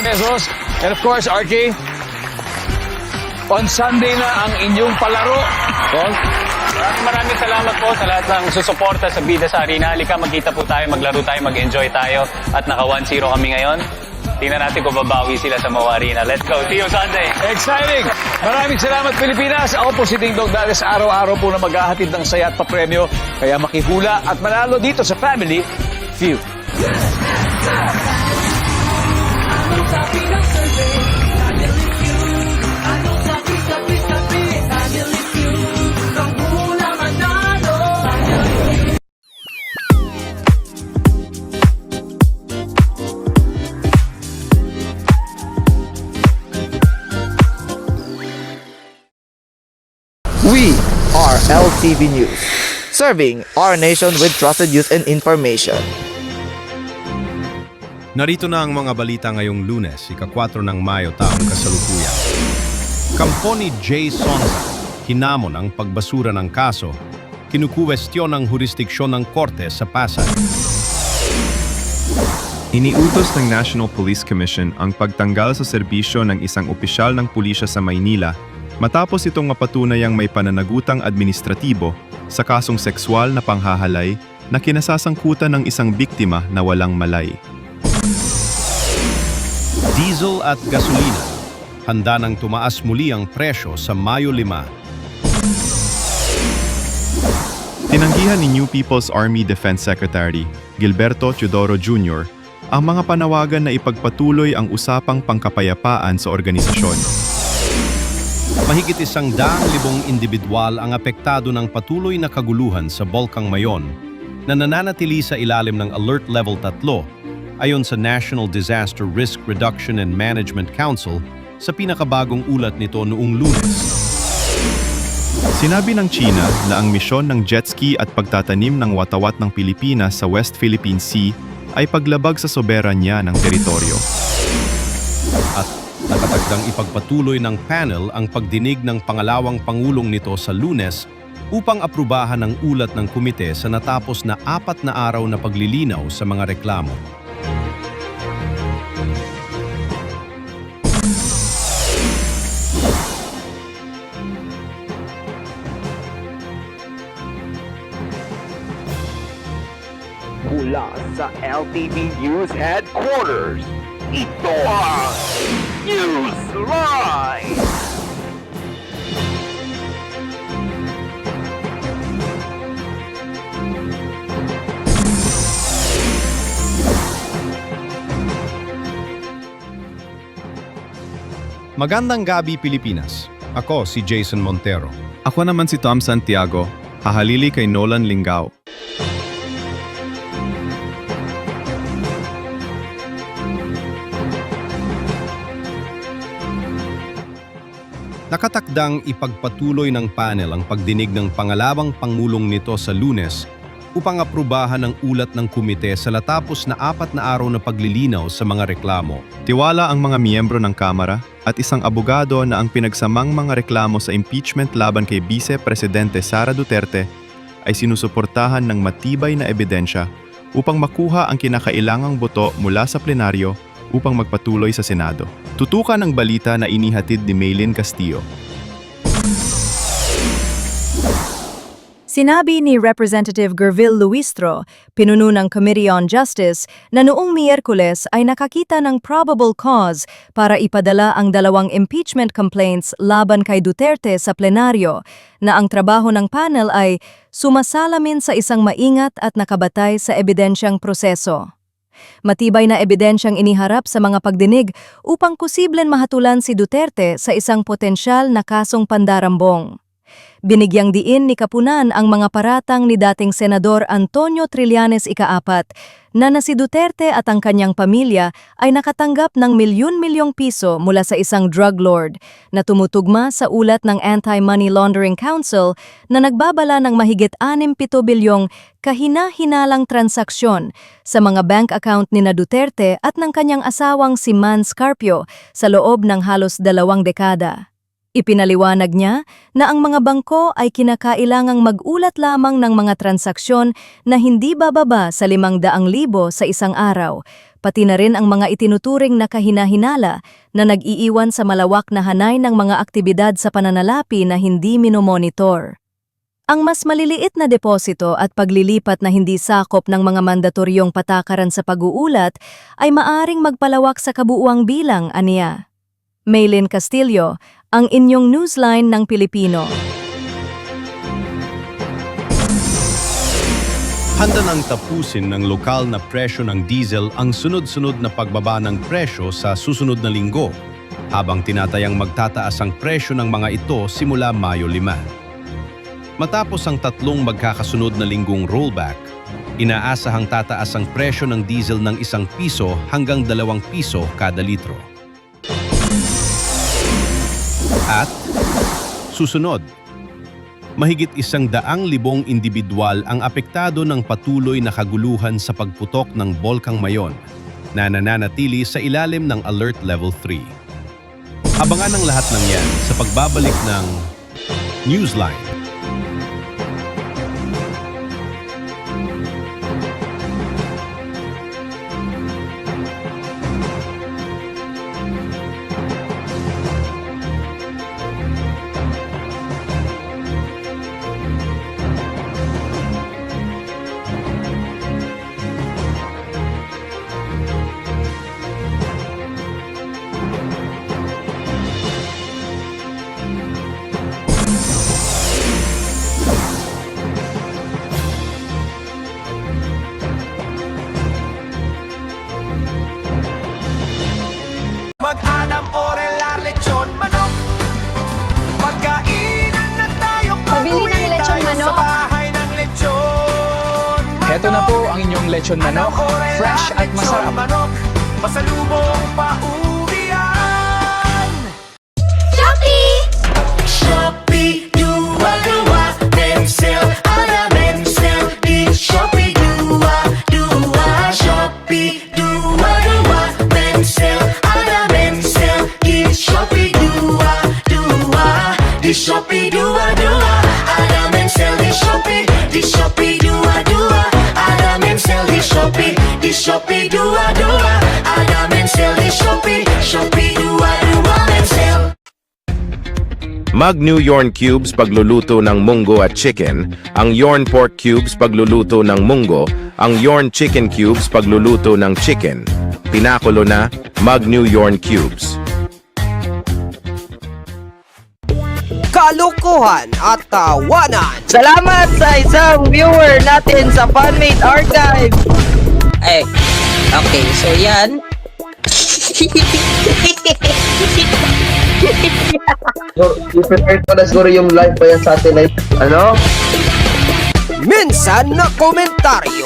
pesos. And of course, RK, on Sunday na ang inyong palaro. Maraming salamat po sa lahat ng susuporta sa Bida sa Arena. Halika, magkita po tayo, maglaro tayo, mag-enjoy tayo. At naka 1-0 kami ngayon. Tingnan natin kung babawi sila sa Mawa Arena. Let's go. See you Sunday. Exciting! Maraming salamat, Pilipinas. Ako po si Ding Dong Dales. Araw-araw po na maghahatid ng saya at papremyo. Kaya makihula at manalo dito sa Family Feud. We are LTV News, serving our nation with trusted news and information. Narito na ang mga balita ngayong Lunes, ika-4 ng Mayo taong kasalukuyan. Kampo ni Jay Sonza, hinamon ang pagbasura ng kaso, kinukuwestiyon ang jurisdiksyon ng korte sa Pasay. Iniutos ng National Police Commission ang pagtanggal sa serbisyo ng isang opisyal ng pulisya sa Maynila matapos itong mapatunayang may pananagutang administratibo sa kasong sexual na panghahalay na kinasasangkutan ng isang biktima na walang malay. Diesel at gasolina, handa nang tumaas muli ang presyo sa Mayo 5. Tinanggihan ni New People's Army Defense Secretary Gilberto Teodoro Jr. ang mga panawagan na ipagpatuloy ang usapang pangkapayapaan sa organisasyon. Mahigit 100,000 individual ang apektado ng patuloy na kaguluhan sa Bulkang Mayon na nananatili sa ilalim ng Alert Level 3 ayon sa National Disaster Risk Reduction and Management Council sa pinakabagong ulat nito noong Lunes. Sinabi ng China na ang misyon ng jet ski at pagtatanim ng watawat ng Pilipinas sa West Philippine Sea ay paglabag sa soberanya ng teritoryo. At nakatagdang ipagpatuloy ng panel ang pagdinig ng pangalawang pangulong nito sa Lunes upang aprubahan ang ulat ng komite sa natapos na 4 na araw na paglilinaw sa mga reklamo. Mula sa LTV News Headquarters, ito ang Newsline! Magandang gabi, Pilipinas. Ako si Jason Montero. Ako naman si Tom Santiago, hahalili kay Nolan Lingao. Nakatakdang ipagpatuloy ng panel ang pagdinig ng pangalawang pangulong nito sa Lunes upang aprubahan ang ulat ng komite sa natapos na 4 na araw na paglilinaw sa mga reklamo. Tiwala ang mga miyembro ng Kamara at isang abogado na ang pinagsamang mga reklamo sa impeachment laban kay Vice Presidente Sara Duterte ay sinusuportahan ng matibay na ebidensya upang makuha ang kinakailangang boto mula sa plenaryo upang magpatuloy sa Senado. Tutukan ang balita na inihatid ni Maylin Castillo. Sinabi ni Representative Gervil Luistro, pinuno ng Committee on Justice, na noong Miyerkules ay nakakita ng probable cause para ipadala ang 2 impeachment complaints laban kay Duterte sa plenaryo, na ang trabaho ng panel ay sumasalamin sa isang maingat at nakabatay sa ebidensyang proseso. Matibay na ebidensyang iniharap sa mga pagdinig upang posiblen mahatulan si Duterte sa isang potensyal na kasong pandarambong. Binigyang diin ni Kapunan ang mga paratang ni dating Senador Antonio Trillanes ika-4 na si Duterte at ang kanyang pamilya ay nakatanggap ng milyon-milyong piso mula sa isang drug lord na tumutugma sa ulat ng Anti-Money Laundering Council na nagbabala ng mahigit 6-7 bilyong kahina-hinalang transaksyon sa mga bank account ni Duterte at ng kanyang asawang si Man Scarpio sa loob ng halos 2 dekada. Ipinaliwanag niya na ang mga bangko ay kinakailangang mag-ulat lamang ng mga transaksyon na hindi bababa sa 500,000 sa isang araw pati na rin ang mga itinuturing na kahina-hinala na nag-iiwan sa malawak na hanay ng mga aktibidad sa pananalapi na hindi minomonitor. Ang mas maliliit na deposito at paglilipat na hindi sakop ng mga mandatoryong patakaran sa pag-uulat ay maaring magpalawak sa kabuuang bilang, aniya. Maylin Castillo, ang inyong newsline ng Pilipino. Handa nang tapusin ng lokal na presyo ng diesel ang sunod-sunod na pagbaba ng presyo sa susunod na linggo, habang tinatayang magtataas ang presyo ng mga ito simula Mayo 5. Matapos ang 3 magkakasunod na linggong rollback, inaasahang tataas ang presyo ng diesel ng 1 piso hanggang 2 piso kada litro. At susunod, mahigit 100,000 individual ang apektado ng patuloy na kaguluhan sa pagputok ng Bolkang Mayon na nananatili sa ilalim ng Alert Level 3. Abangan ang lahat ng yan sa pagbabalik ng Newsline. Mag-anam orelar lechon manok. Pagkainan na tayo. Pabili ng lechon manok. Sa bahay ng lechon manok. Heto na po ang inyong lechon manok, fresh at masarap. Manok, pasalubong pauwian. Shopee, dua-dua, Memsel, ada Memsel di Shopee, dua-dua, Shopee, dua-dua, Memsel, ada Memsel di Shopee, dua-dua, di Shopee, dua-dua, ada Memsel di Shopee, dua-dua, ada Memsel di Shopee, dua-dua, ada Memsel di Shopee, dua-dua, Memsel. Mag New Yorn Cubes pagluluto ng munggo at chicken, ang Yorn Pork Cubes pagluluto ng munggo, ang Yorn Chicken Cubes pagluluto ng chicken. Pinakulo na, Mag New Yorn Cubes. Kalokohan at tawanan. Salamat sa isang viewer natin sa Fanmade Archive. Okay, so yan. I-prepare ko na siguro yung live pa yan sa satellite. Ano? Minsan na komentaryo.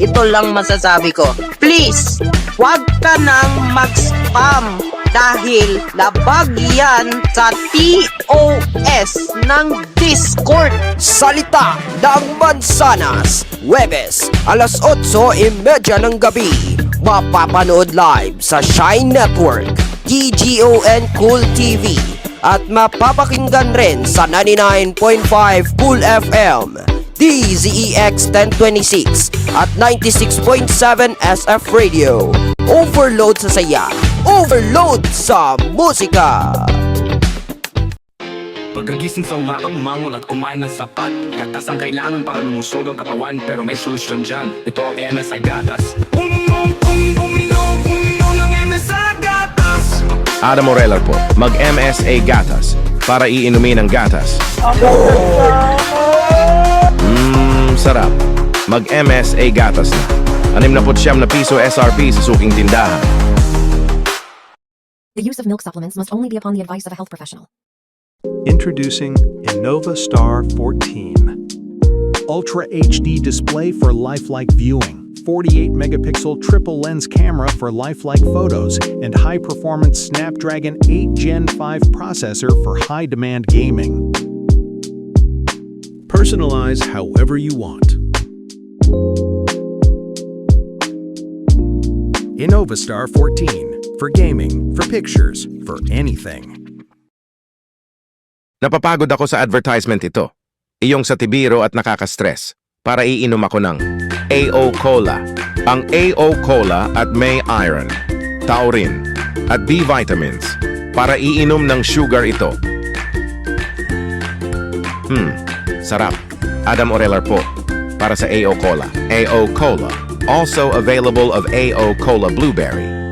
Ito lang masasabi ko. Please, huwag ka nang mag-spam dahil labag yan sa TOS ng Discord. Salita ng Mansanas, Huwebes, alas 8:30 ng gabi. Mapapanood live sa Shine Network, TGON Cool TV, at mapapakinggan rin sa 99.5 Cool FM, DZEX 1026 at 96.7 SF Radio. Overload sa saya, overload sa musika. Pagkagising sa umaga, umangon at kumain ng sapat. Gatas ang kailangan para lumusog ang katawan, pero may solusyon dyan. Ito ang MSI Gatas. Uminom ng MSI Gatas. Ada Moreller po, mag MSA Gatas para iinumin ang gatas. Sarap. Mag MSA Gatas na. 69 na piso SRP sa suking tindahan. The use of milk supplements must only be upon the advice of a health professional. Introducing Innova Star 14. Ultra HD display for lifelike viewing. 48 megapixel triple lens camera for lifelike photos, and high performance Snapdragon 8 Gen 5 processor for high demand gaming. Personalize however you want. Innova Star 14 for gaming, for pictures, for anything. Napapagod ako sa advertisement ito. Iyong sa tibiro at nakaka-stress. Para iinom ako ng AO Cola. Ang AO Cola at may iron, taurine, at B vitamins para iinom ng sugar ito. Sarap. Adam Orelar po para sa AO Cola. AO Cola, also available of AO Cola Blueberry.